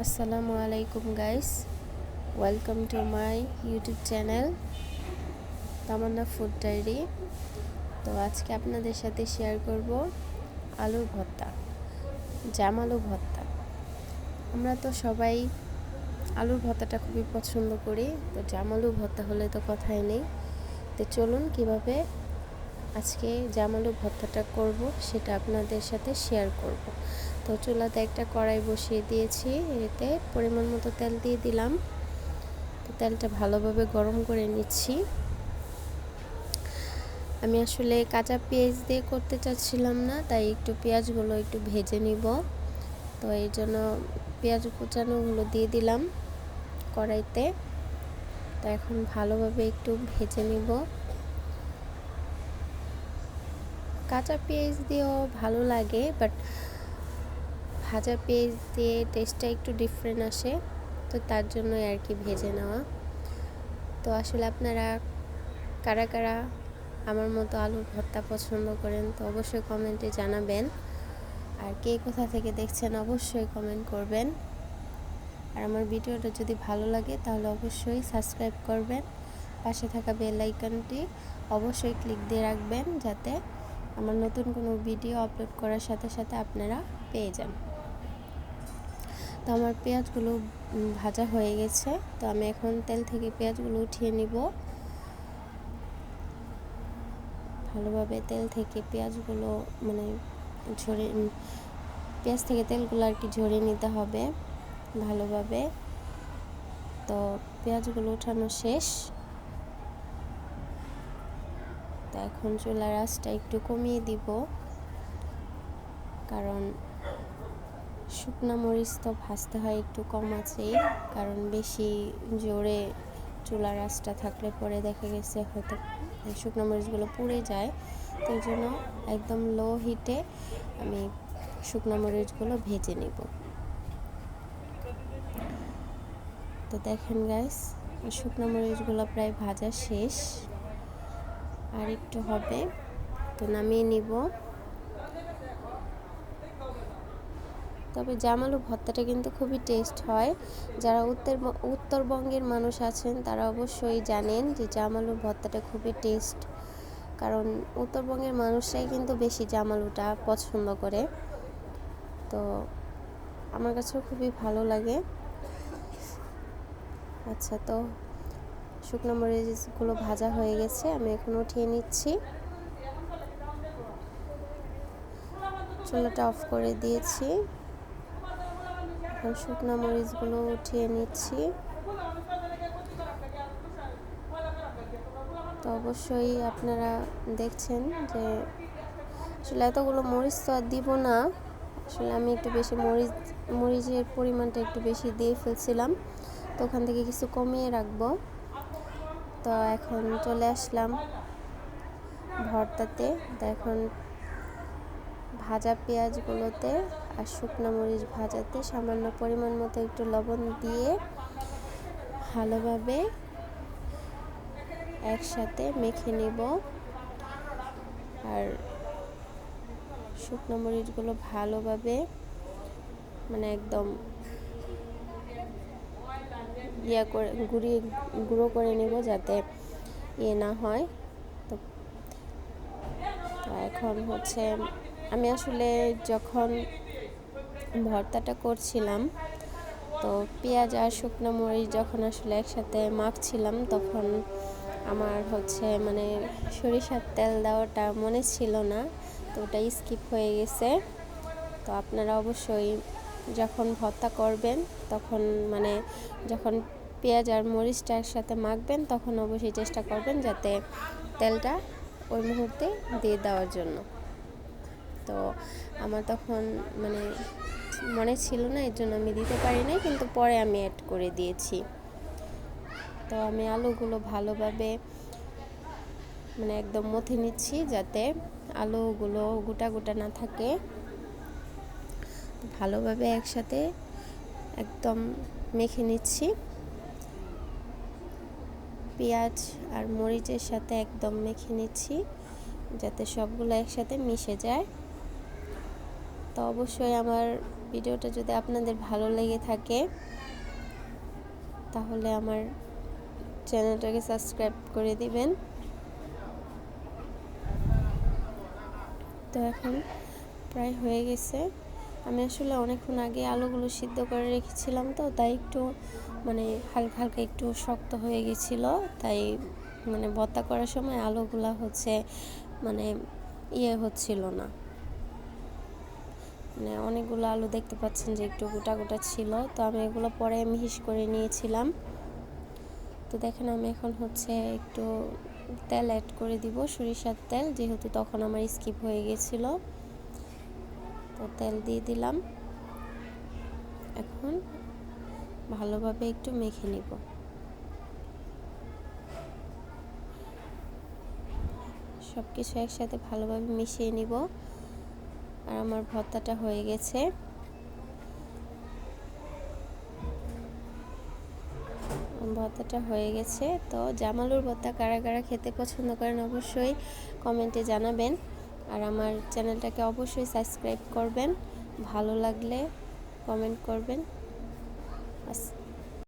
আসসালামু আলাইকুম guys, welcome to my YouTube channel Tamanna food diary. তো আজকে আপনাদের সাথে শেয়ার করব আলুর ভর্তা, জাম আলু ভর্তা। আমরা তো সবাই আলুর ভর্তাটা খুবই পছন্দ করি, তো জাম আলু ভর্তা হলে তো কথাই নেই। তো চলুন কিভাবে আজকে জাম আলু ভর্তাটা করব সেটা আপনাদের সাথে শেয়ার করব। তো চুলাতে একটা কড়াই বসিয়ে দিয়েছি, এতে পরিমাণ মতো তেল দিয়ে দিলাম। তো তেলটা ভালোভাবে গরম করে নিচ্ছি। আমি আসলে কাঁচা পেঁয়াজ দিয়ে করতে চাচ্ছিলাম না, তাই একটু পেঁয়াজগুলো একটু ভেজে নিব। তো এই জন্য পেঁয়াজ কুচানোগুলো দিয়ে দিলাম কড়াইতে। তো এখন ভালোভাবে একটু ভেজে নিব। কাঁচা পেঁয়াজ দিয়েও ভালো লাগে, বাট ভাজা পেঁয়াজ দিয়ে টেস্টটা একটু ডিফারেন্ট আসে, তো তার জন্যই আর কি ভেজে নেওয়া। তো আসলে আপনারা কারা কারা আমার মতো আলুর ভর্তা পছন্দ করেন তো অবশ্যই কমেন্টে জানাবেন। আর কে কোথা থেকে দেখছেন অবশ্যই কমেন্ট করবেন। আর আমার ভিডিওটা যদি ভালো লাগে তাহলে অবশ্যই সাবস্ক্রাইব করবেন। পাশে থাকা বেল আইকনটি অবশ্যই ক্লিক দিয়ে রাখবেন, যাতে আমার নতুন কোনো ভিডিও আপলোড করার সাথে সাথে আপনারা পেয়ে যান। তো আমার পেঁয়াজগুলো ভাজা হয়ে গেছে, তো আমি এখন তেল থেকে পেঁয়াজগুলো উঠিয়ে নিব। ভালোভাবে তেল থেকে পেঁয়াজগুলো পেঁয়াজ থেকে তেলগুলো আর কি ঝরিয়ে নিতে হবে ভালোভাবে। তো পেঁয়াজগুলো ওঠানো শেষ। তো এখন চুলার আঁচটা একটু কমিয়ে দিব, কারণ শুকনো মরিচ তো ভাজতে হয় একটু কম আঁচেই, কারণ বেশি জোরে চুলার আঁচটা থাকলে পরে দেখা গেছে হয়তো শুকনো মরিচগুলো পুড়ে যায়। তো এই জন্য একদম লো হিটে আমি শুকনো মরিচগুলো ভেজে নিব। তো দেখেন গাইস, শুকনো মরিচগুলো প্রায় ভাজা শেষ, আর একটু হবে, তো নামিয়ে নিব। তবে জাম আলু ভর্তাটা কিন্তু খুবই টেস্ট হয়। যারা উত্তরবঙ্গের মানুষ আছেন তারা অবশ্যই জানেন যে জাম আলু ভর্তাটা খুবই টেস্ট, কারণ উত্তরবঙ্গের মানুষরাই কিন্তু বেশি জাম আলুটা পছন্দ করে। তো আমার কাছেও খুবই ভালো লাগে। আচ্ছা, তো শুকনো মরিচগুলো ভাজা হয়ে গেছে, আমি এখন উঠিয়ে নিচ্ছি। চুলাটা অফ করে দিয়েছি, এখন শুকনো মরিচগুলো উঠিয়ে নিচ্ছি। তো অবশ্যই আপনারা দেখছেন যে আসলে এতগুলো মরিচ তো আর দিব না, আসলে আমি একটু বেশি মরিচের পরিমাণটা একটু বেশি দিয়ে ফেলছিলাম, তো ওখান থেকে কিছু কমিয়ে রাখবো। তো এখন চলে আসলাম ভর্তাতে। তো এখন ভাজা পেঁয়াজগুলোতে আর শুকনো মরিচ ভাজাতে সামান্য পরিমাণ মতো একটু লবণ দিয়ে ভালোভাবে একসাথে মেখে নেব। আর শুকনো মরিচগুলো ভালোভাবে একদম গুঁড়ো করে নেব, যাতে না হয়। তো এখন হচ্ছে আমি আসলে যখন ভর্তাটা করছিলাম, তো পেঁয়াজ আর শুকনো মরিচ যখন আসলে একসাথে মাখছিলাম, তখন আমার হচ্ছে সরিষার তেল দেওয়াটা মনে ছিল না, তো ওটা স্কিপ হয়ে গেছে। তো আপনারা অবশ্যই যখন ভর্তা করবেন তখন যখন পেঁয়াজ আর মরিচটা একসাথে মাখবেন, তখন অবশ্যই চেষ্টা করবেন যাতে তেলটা ওই মুহূর্তে দিয়ে দেওয়ার জন্য। তো আমার তখন মনে ছিল না, এর জন্য আমি দিতে পারি নাই, কিন্তু পরে আমি অ্যাড করে দিয়েছি। তো আমি আলুগুলো ভালোভাবে একদম মথে নিচ্ছি, যাতে আলুগুলো গোটা গোটা না থাকে। ভালোভাবে একসাথে একদম মেখে নিচ্ছি, পেঁয়াজ আর মরিচের সাথে একদম মেখে নিচ্ছি, যাতে সবগুলো একসাথে মিশে যায়। তো অবশ্যই আমার ভিডিওটা যদি আপনাদের ভালো লেগে থাকে তাহলে আমার চ্যানেলটাকে সাবস্ক্রাইব করে দিবেন। তো এখন প্রায় হয়ে গেছে। আমি আসলে অনেকক্ষণ আগে আলুগুলো সিদ্ধ করে রেখেছিলাম, তো তাই একটু মানে হালকা হালকা একটু শক্ত হয়ে গেছিলো, তাই মানে ভর্তা করার সময় আলুগুলা হচ্ছে মানে হচ্ছিল না। মানে অনেকগুলো আলু দেখতে পাচ্ছেন যে একটু গোটা গোটা ছিল, তো আমি এগুলো পরে মিহিস করে নিয়েছিলাম। তো দেখেন আমি এখন হচ্ছে একটু তেল অ্যাড করে দিব, সরিষার তেল, যেহেতু তখন আমার স্কিপ হয়ে গেছিল। তো তেল দিয়ে দিলাম। এখন ভালোভাবে একটু মেখে নিব। সব কিছু একসাথে ভালোভাবে মিশিয়ে নিব। আর আমার ভর্তাটা হয়ে গেছে। ভর্তাটা হয়ে গেছে। তো জামালুর ভর্তা কারা কারা খেতে পছন্দ করেন অবশ্যই কমেন্টে জানাবেন। আর আমার চ্যানেলটাকে অবশ্যই সাবস্ক্রাইব করবেন, ভালো লাগলে কমেন্ট করবেন।